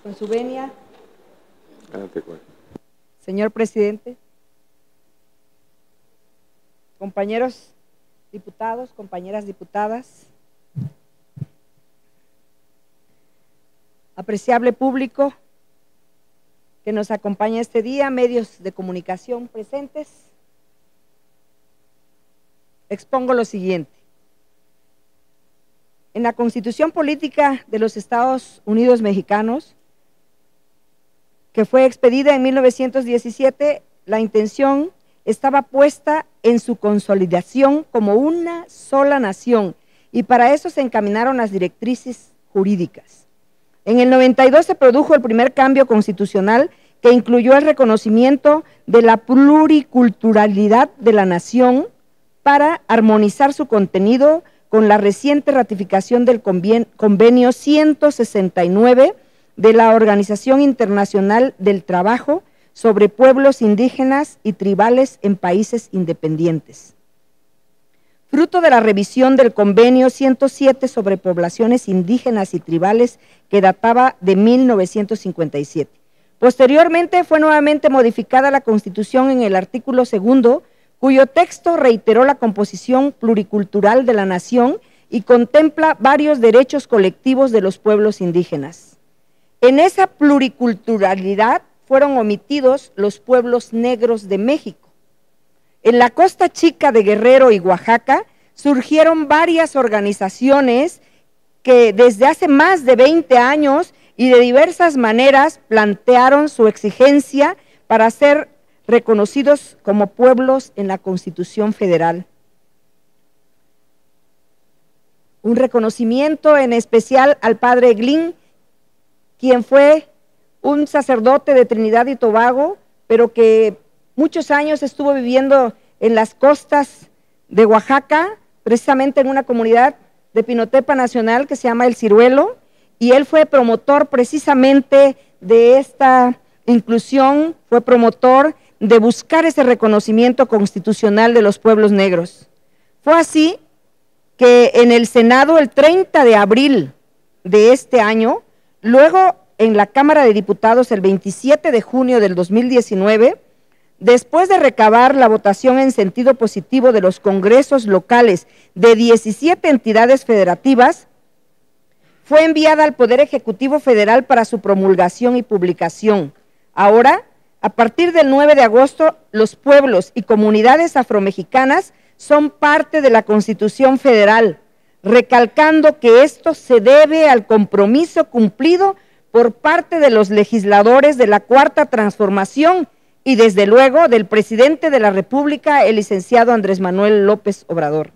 Con su venia. Adelante, Juan. Señor presidente, compañeros diputados, compañeras diputadas, apreciable público que nos acompaña este día, medios de comunicación presentes, expongo lo siguiente. En la Constitución Política de los Estados Unidos Mexicanos, que fue expedida en 1917, la intención estaba puesta en su consolidación como una sola nación, y para eso se encaminaron las directrices jurídicas. En el 92 se produjo el primer cambio constitucional que incluyó el reconocimiento de la pluriculturalidad de la nación para armonizar su contenido con la reciente ratificación del convenio 169 de la Organización Internacional del Trabajo sobre pueblos indígenas y tribales en países independientes. Fruto de la revisión del convenio 107 sobre poblaciones indígenas y tribales que databa de 1957. Posteriormente fue nuevamente modificada la Constitución en el artículo 2, cuyo texto reiteró la composición pluricultural de la nación y contempla varios derechos colectivos de los pueblos indígenas. En esa pluriculturalidad fueron omitidos los pueblos negros de México. En la Costa Chica de Guerrero y Oaxaca surgieron varias organizaciones que desde hace más de 20 años y de diversas maneras plantearon su exigencia para ser reconocidos como pueblos en la Constitución Federal. Un reconocimiento en especial al padre Glynn, quien fue un sacerdote de Trinidad y Tobago, pero que muchos años estuvo viviendo en las costas de Oaxaca, precisamente en una comunidad de Pinotepa Nacional que se llama El Ciruelo, y él fue promotor precisamente de esta inclusión, fue promotor de buscar ese reconocimiento constitucional de los pueblos negros. Fue así que en el Senado, el 30 de abril de este año, luego en la Cámara de Diputados el 27 de junio del 2019, después de recabar la votación en sentido positivo de los congresos locales de 17 entidades federativas, fue enviada al Poder Ejecutivo Federal para su promulgación y publicación. Ahora, a partir del 9 de agosto, los pueblos y comunidades afromexicanas son parte de la Constitución Federal, recalcando que esto se debe al compromiso cumplido por parte de los legisladores de la Cuarta Transformación y desde luego del presidente de la República, el licenciado Andrés Manuel López Obrador.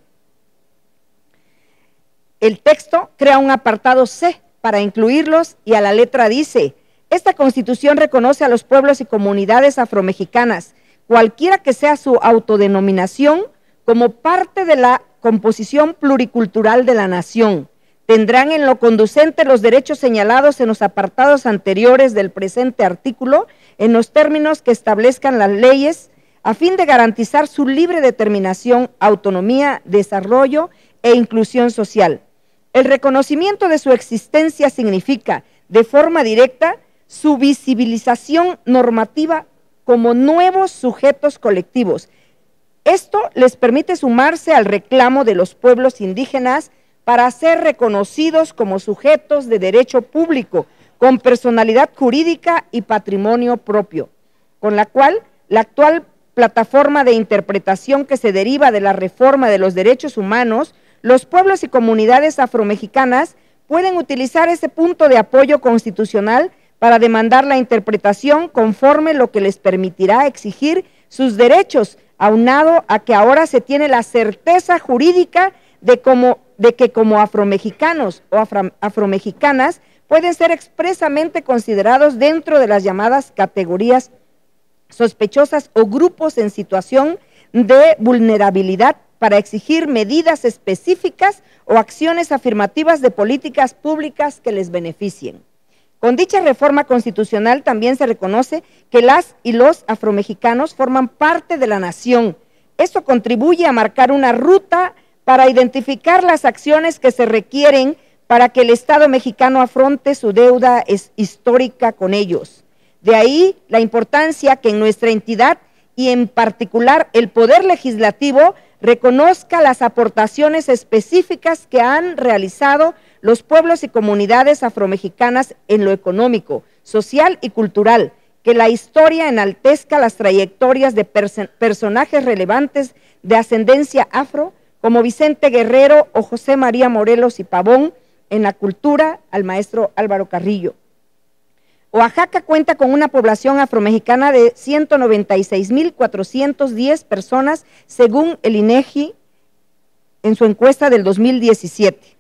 El texto crea un apartado C para incluirlos y a la letra dice: esta Constitución reconoce a los pueblos y comunidades afromexicanas, cualquiera que sea su autodenominación, como parte de la composición pluricultural de la nación. Tendrán en lo conducente los derechos señalados en los apartados anteriores del presente artículo, en los términos que establezcan las leyes, a fin de garantizar su libre determinación, autonomía, desarrollo e inclusión social. El reconocimiento de su existencia significa, de forma directa, su visibilización normativa como nuevos sujetos colectivos. Esto les permite sumarse al reclamo de los pueblos indígenas para ser reconocidos como sujetos de derecho público, con personalidad jurídica y patrimonio propio, con la cual la actual plataforma de interpretación que se deriva de la reforma de los derechos humanos, los pueblos y comunidades afromexicanas pueden utilizar ese punto de apoyo constitucional para demandar la interpretación conforme lo que les permitirá exigir sus derechos, aunado a que ahora se tiene la certeza jurídica de que como afromexicanos o afromexicanas pueden ser expresamente considerados dentro de las llamadas categorías sospechosas o grupos en situación de vulnerabilidad para exigir medidas específicas o acciones afirmativas de políticas públicas que les beneficien. Con dicha reforma constitucional también se reconoce que las y los afromexicanos forman parte de la nación. Esto contribuye a marcar una ruta para identificar las acciones que se requieren para que el Estado mexicano afronte su deuda histórica con ellos. De ahí la importancia que en nuestra entidad y en particular el Poder Legislativo reconozca las aportaciones específicas que han realizado los pueblos y comunidades afromexicanas en lo económico, social y cultural, que la historia enaltezca las trayectorias de personajes relevantes de ascendencia afro, como Vicente Guerrero o José María Morelos y Pavón, en la cultura al maestro Álvaro Carrillo. Oaxaca cuenta con una población afromexicana de 196,410 personas, según el INEGI en su encuesta del 2017.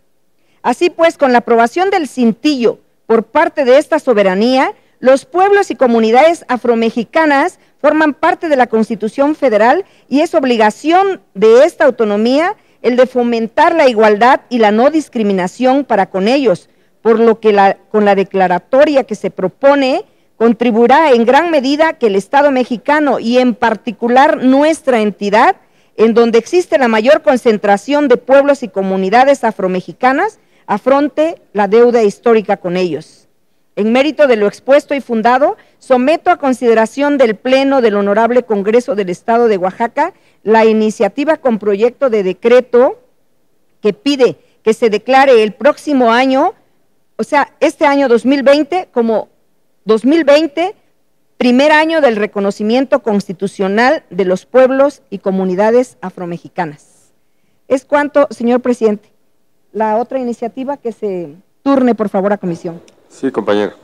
Así pues, con la aprobación del cintillo por parte de esta soberanía, los pueblos y comunidades afromexicanas forman parte de la Constitución Federal y es obligación de esta autonomía el de fomentar la igualdad y la no discriminación para con ellos, por lo que con la declaratoria que se propone contribuirá en gran medida que el Estado mexicano y en particular nuestra entidad, en donde existe la mayor concentración de pueblos y comunidades afromexicanas, afronte la deuda histórica con ellos. En mérito de lo expuesto y fundado, someto a consideración del Pleno del Honorable Congreso del Estado de Oaxaca la iniciativa con proyecto de decreto que pide que se declare el próximo año, o sea, este año 2020, como 2020, primer año del reconocimiento constitucional de los pueblos y comunidades afromexicanas. Es cuanto, señor presidente. La otra iniciativa que se turne, por favor, a comisión. Sí, compañero.